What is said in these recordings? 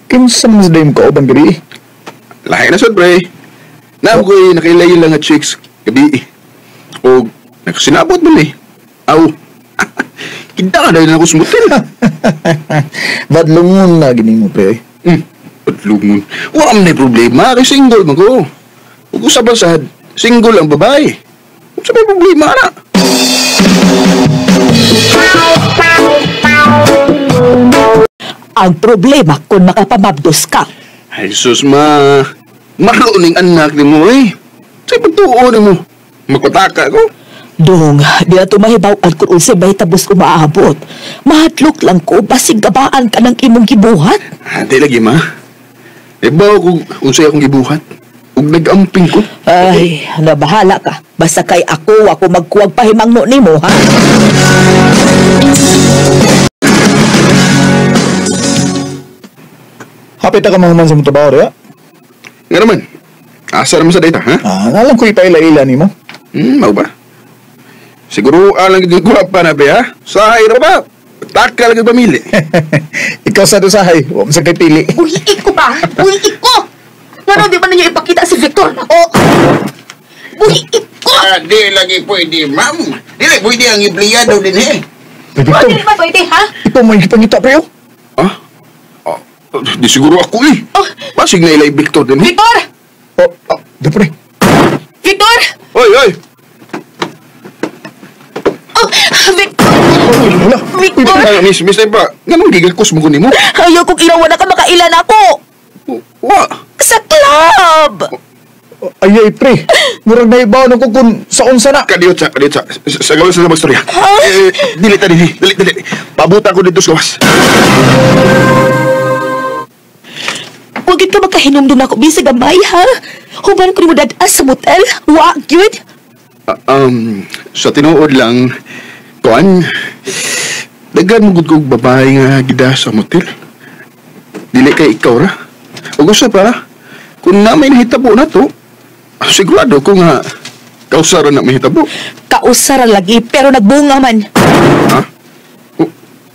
Kinsa man sa dayong kauban gabi? Lahi na sad, pre. Naam ko'y nakailayin lang at chicks gabi. O, nakasinabot mo eh. Aw, kita ka dahil na ako sumutin. Badlungon na gini mo, pre. Padlungon. Wala man na problema, kay single man ko. Huwag ko sabasad, single ang babae. Huwag sa may problema na. Ang problema kung makapamabdos ka. Ay, sus maruning anak ni mo eh. Sa'y pagtuon mo. Magpataka ko. Dong, di na tumahibawaan kung unsay may tabos umaabot. Mahadlok lang ko, basig gabaan ka ng imong gibuhat. Di lagi ma. Ibaw ko kung sa'yo akong gibuhat. Huwag nag-amping ko. Ay, nabahala ka. Basta kay ako magkuwag pahimangno nimo, ha? Hapit ka mga man sa mong trabaho, Rhea? Nga naman. Asa naman sa data, ha? Alam ko ipaila-ila ni mo. Mau ba? Siguro alang din ko pa na ba, ha? Sa hira ba? Taka lagi pamili. Ikaw sa dosahay, huwag mo sa kay pili. Buhiit ko ba? Buhiit ko! Ngano di ba ninyo ipakita si Victor? Buhiit ko! Di lagi pwede, ma'am. Di lagi pwede ang ibliyado din, eh. Bakit di ba pwede, ha? Ikaw mo yung ipangita, pre, oh. Di siguro ako, eh. Masig na ilay Victor din, eh. Victor! Da, pre. Victor! Oy! Victor! Wala. Victor! Miss pa, ganun gigilkos mo kunin mo? Ayaw kong irawan na ka makailan ako. Wa! Sa club! Ayay, pre. Murag na ibaw na ko kung saon sana. Kadiyot sa. Sa gawas na magstorya. Dili. Pabuta ko dito sa gawas. Huwag ka makahinom doon ako, bisig gamay, ha? Huban ko ni mo dadas sa motel. Wa, good? Sa tinuod lang, kuan, dagan mo gud kog babae nga gida sa motel. Dili kay ikaw ra. Ug usa pa, kung na may nahitabo na to, sigurado ko nga kausaran na may hitabo. Kausaran lagi, pero nagbunga man. Ha?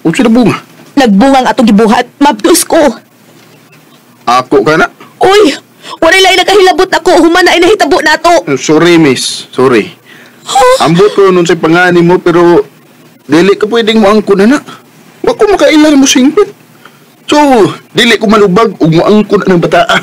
O sila bunga? Nagbunga ang atong gibuhat. Mabdos ko. Ako ka na? Uy! Wala lang nakahilabot ako. Human na inahitabo na to. Sorry, miss. Sorry. Ambot ko nun sa pangani mo, pero dili ka pwedeng moangko na na. Wa ko makailan mo singpit. So, dili ko malubag ug moangko na ng bataa.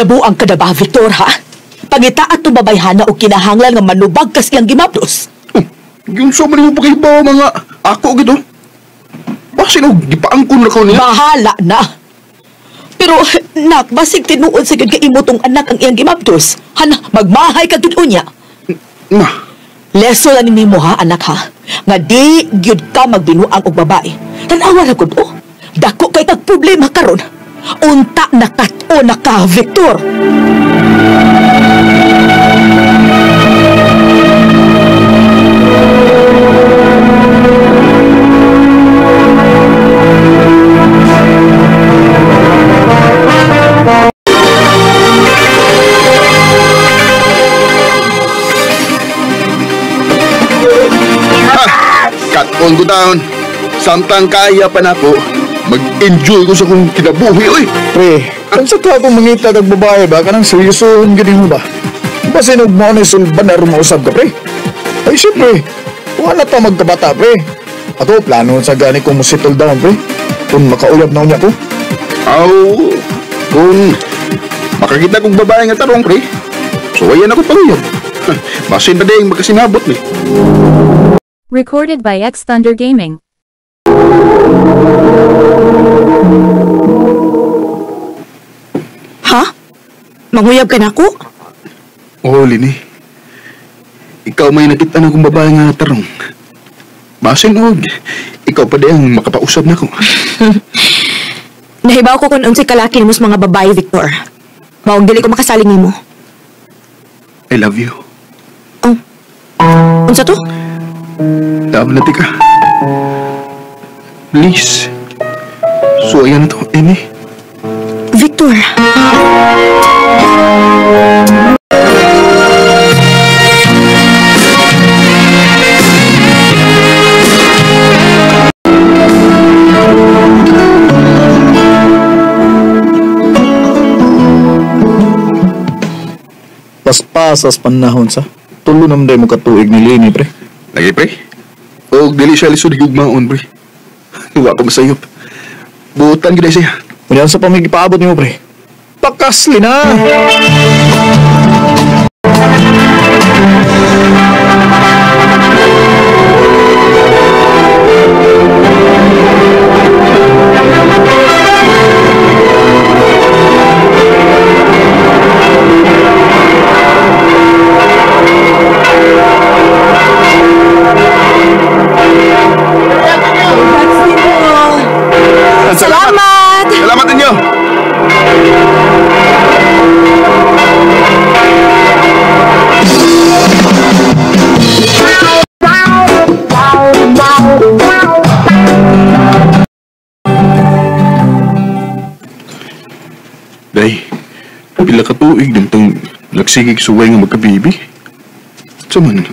Nabuang ka na ba, Victor, ha? Pangita at babayhana o kinahanglan nga manubag kas iyang gimabdos. Yung so man mo pakibaw mga ako gito. Basin og gipaangkon na ko niya. Bahala na. Pero, nak, basig tinuod sa gud kaimo tong anak ang iyang gimabdos. Hana, magmahay ka gud unya. Ma, Leso lang ni mo, ha, anak, ha? Nga di gyud ka magbinuang og babae. Tanawa ra gud, oh. Dako kay tag problema karon. Unta nakat-o na ka, Victor. kat-on ko taon. Samtang kaya pa na ko, mag-enjoy ko sa kong kinabuhi, oy. Pre, kung sa tao kong mangita kag babae ba, kanang seryosohon ganin mo ba? Basta nung mo na sulban na rumausap ka, pre. Ay, siyempre, wala ta magkabata, pre. Ako, plano sa gani kong musitol down, pre. Kung makauyab na niya ko. Aw, kung makakita kong babae nga tarong, pre. So, ayan ako panguyab. Basin na din magkasinabot, ni. Recorded by X Thunder Gaming. Ha? Manguyab ka na ko? Oo, Lini. Ikaw may nakita na kong babae nga tarong. Basin og, ikaw pa din makapausap na ko. Nahibaw ko kung unsay kalaki mo sa mga babae, Victor. Maong dili ko makasaling nimo. I love you. Oh. Unsa to? Tama na ka. Please. So, ayan na to, Amy. Victor, Victor. Paspasas panahon sa. Tulo naman day mo katuig ni Lini, pre. Lagi, pre. O, dili siya lisod higugmaon, pre. Huwag ko masayop. Buutan gina siya. Ulihan sa pamigipaabot niyo, pre. Pakasli na! Salamat! Salamat ninyo! Day, pila ka tuig din itong nagsigig suway nga magkabibi. Sa man,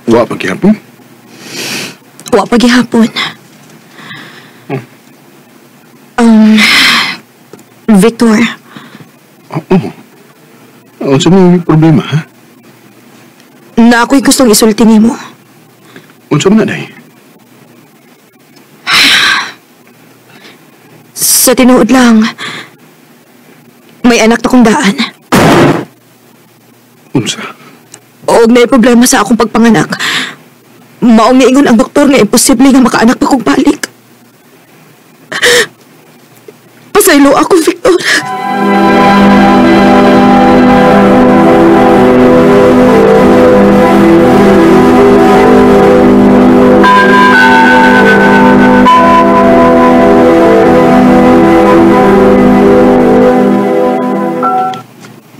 wa paghihapon? Wa paghihapon. Victor, Oo. Ano sa may problema, ha? na ako'y gustong isulti nimo. Unsa man na, day? Sa tinuod lang, may anak na kong daan. Unsa? Og may problema sa akong pagpanganak. Maong niingon ang doktor nga imposible nga makaanak pa kong balik. Pasaylo ako, Victor.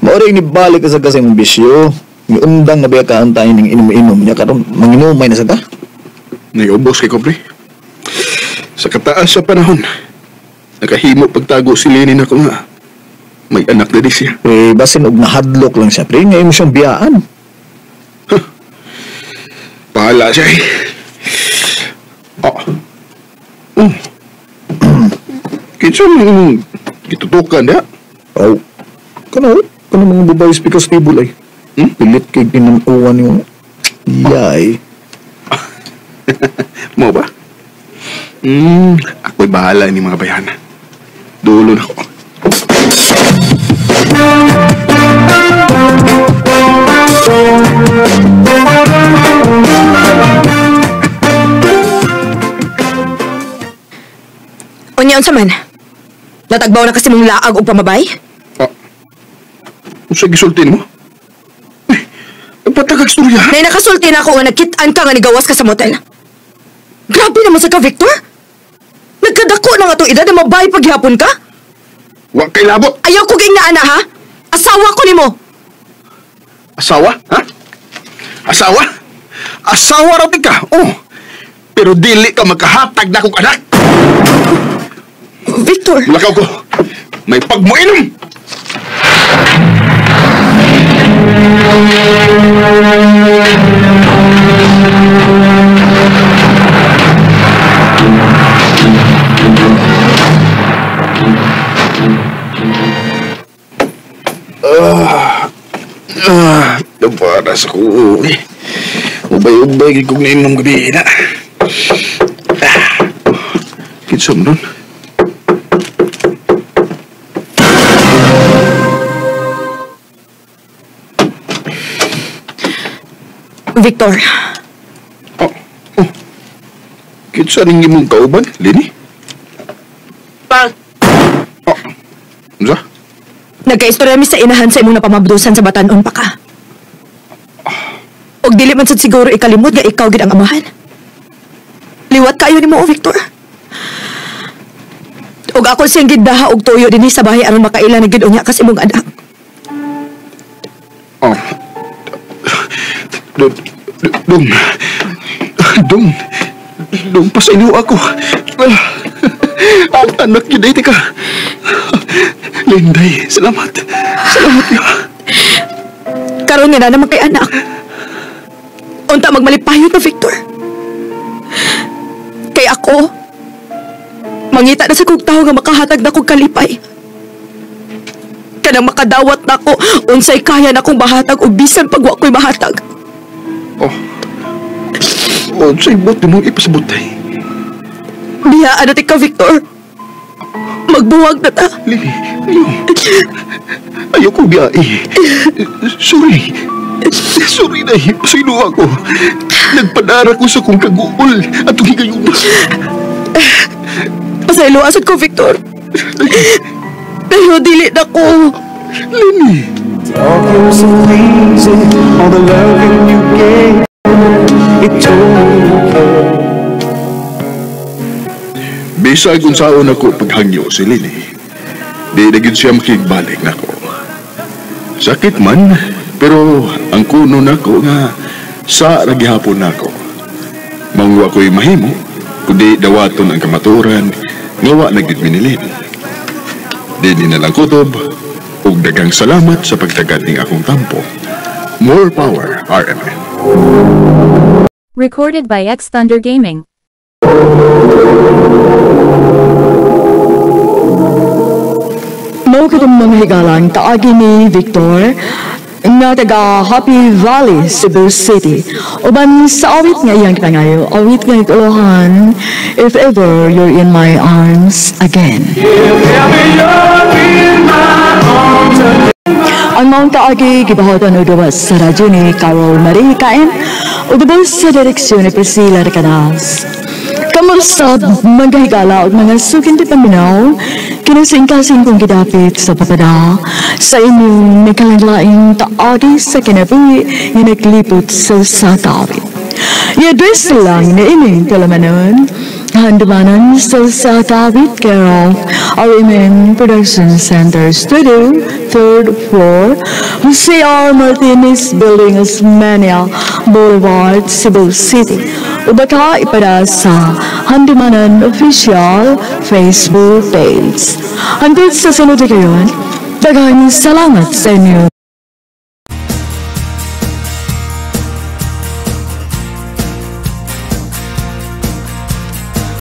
Maoring nibalik ka sa kasi mong bisyo. Yung undang na biya kaantayin ng inom-inom niya karon manginumay na sa ka. Naiubos kay Kobre. Sa kataas sa panahon, nakahimo pagtago si Lenin ako nga. May anak na di siya. Pre, basin og nahadlok lang siya. Pre, ngayon mo siyang biyaan. Pahala siya eh. Oh. Kinsa mo gitutukan niya? Oh. Kano mga babae speakers table ay. Pilit kay pinanuwan yung yay. Mo ba? Ako'y bahala ni mga bayana. Dulo na ko. Unyaon sa man? Natagbaw na kasi mong laag o pamabay? Kung sa gisultin mo? Nagpatagag storya. Nay nakasulti na ako nga nagkitaan ka nga nigawas ka sa motel. Grabe naman sa ka, Victor. Nagkadako na nga itong edad na mabay paghihapon ka? Huwag kay labot. Ayaw ko ging naana, ha? Asawa ko ni mo. Asawa? Ha? Asawa? Asawa raw ka? Oh. Pero dili ka magkahatag na kong anak. Victor. Lakaw ko. May pagmuinom. Nabaras ako. Ubay-ubay kung nainom gabi na. Kinsam nun. Victor. Kinsa ning imong kauban, Lini? Pa. Unsa? Nagkaistorya mi sa inahan sa imong napamabdusan sa Batanon pa ka. Og dili man sad siguro ikalimot nga ikaw gid ang amahan. Liwat kayo nimo, Victor. Og ako siyang gidaha og tuyo dinhi sa bahay aron makaila na gid unya kas imong anak. Dong, pasaylo ako. Ang anak yun, ka. Linday, salamat. Salamat nga. Karon nga na naman kay anak. Unta magmalipayot na Victor. Kay ako, mangita na sa kong tao nga makahatag na kong kalipay. Kanang makadawat na ko, unsay kaya na kong mahatag o bisan pag wa ko'y mahatag. Sa'y buti mong ipasabutay. Biyaan natin ka, Victor. Magbuwag na ta. Lili, ayoko biyai. Sorry. Sorry na, pasino ako. Nagpadara ko sa kong kaguol at higayon. Pasayloasad ko, Victor. Pero dili na ko. Lili. Talking so easy, all the loving you gave, it told. Bisag unsaon ako paghangyo si Lili. Di na gid siya makigbalik nako. Sakit man, pero ang kuno nako nga sa nagihapon nako. Mangwa ko'y mahimo, kundi dawaton ang kamaturan, ngawa na gid minilin. Di na lang kutob, ug daghang salamat sa pagtagad ning akong tampo. More power, RMN. Recorded by X Thunder Gaming. Mao kadong mga higalan kaagi ni Victor nga taga Happy Valley, Cebu City. Uban sa awit nga iyang kangayo, awit nga ikuluhan, if ever you're in my arms again. Ang mga kaagi gibahotan o duwas sa radyo ni Carol Marie Caen o duwas sa direksyon ni Priscilla Recanas. Kamusta mga higala o mga sukin di paminaw, kinasing-kasing kong gidapit sa papada sa inyong nakalanglaing taagi sa kinabuhi yung naglipot sa sakawit. I-address lang na inyong kalamanon, handamanan sa sakawit care of RMN Production Center Studio, 3rd floor, Jose R. Martinez Building, Osmania Boulevard, Cebu City. Ubaka ipada sa Handimanan Official Facebook page. Hanggang sa sunod na kayon, daghang salamat sa inyo.